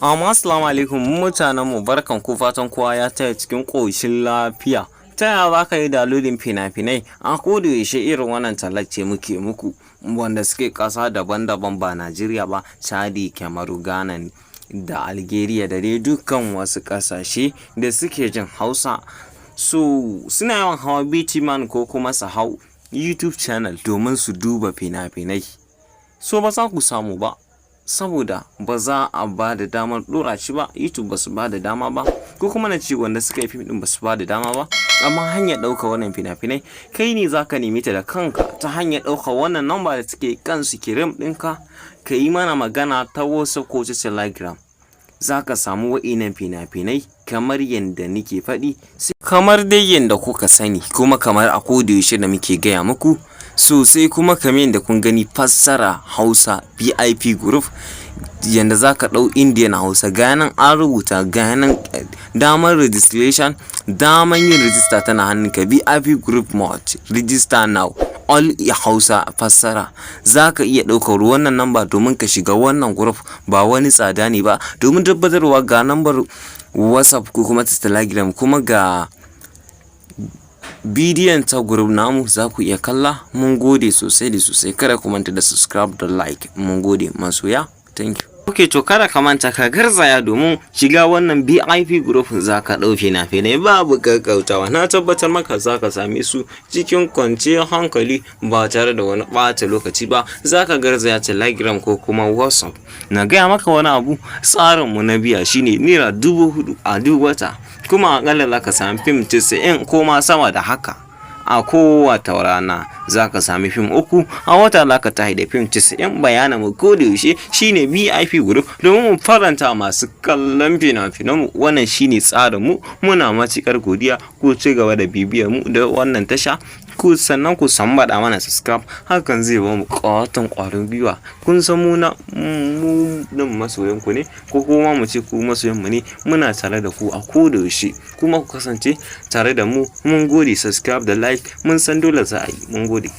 Amma assalamu alaikum mutanen mu, barkan ku, fatan kowa ya taya cikin ƙoshin lafiya. Ta yaya za ka yi dalilin fina-finai a koda yaushe irin wannan talacce muke muku wanda suke ƙasa daban-daban ba Najeriya ba, Chadi, Kamaru, Ghana da Algeria da dai dukkan wasu ƙasashe da suke jin Hausa. So suna yawan hawa BTman ko kuma su hau YouTube channel domin su duba fina-finai. So ba za ku samu ba, saboda ba za a ba da damar ɗora shi ba. YouTube ba su ba da dama ba, ko kuma na ce wanda suka yi fim ɗin ba su ba da dama ba. Amma hanyar ɗauka wannan fina-finai kai ne za ka nemi ta da kanka ta hanyar ɗauka wannan namba da take kan sikirim ɗinka, ka yi mana magana ta WhatsApp ko ta Telegram. Za ka samu wa'inan fina-finai kamar yadda nake faɗi, kamar dai yadda kuka sani, kuma kamar a koda yaushe da muke gaya muku. Sosai kuma kamar yadda kun gani fassara Hausa VIP group, yadda za ka ɗau Indian Hausa, gayanan an rubuta, gayanan damar registration, damar yin register tana hannunka. VIP group mode, register now, all Hausa fassara. Za ka iya ɗaukar wannan namba domin ka shiga wannan group, ba wani tsada ne ba. Domin tabbatarwa ga nambar WhatsApp ko kuma ta Telegram, kuma ga bidiyon ta group namu za ku iya kalla. Mun gode sosai da sosai, kada ku manta da subscribe da like. Mun gode masoya, thank you. Ok, to kada ka manta ka garzaya domin shiga wannan VIP group. Za ka ɗau fina-finai babu gaggautawa, na tabbatar maka za ka same su cikin kwanciyar hankali ba tare da wani ɓata lokaci ba. Za ka garzaya Telegram ko kuma WhatsApp. Na gaya maka wani abu, tsarinmu na biya shine naira 4,000 a duk wata, kuma akalla za ka sami fim 90 ko ma sama da haka a kowace rana. Za ka sami fim 3 a wata, za ka tahi da fim 90. Bayanan mu koda yaushe shine VIP group domin mu faranta masu kallon fina-finan mu. Wannan shine tsarin mu. Muna matukar godiya ku ci gaba da bibiyar mu da wannan tasha, ku sannan ku sambada mana subscribe, hakan zai ba mu ƙwaton ƙwarin gwiwa. Kun san mu din masoyan ku ne, ko kuma mu ce ku masoyan mu ne. Muna tare da ku a koda yaushe, kuma ku kasance tare da mu. Mun gode. Subscribe da like, mun san dole za a yi. Mun gode.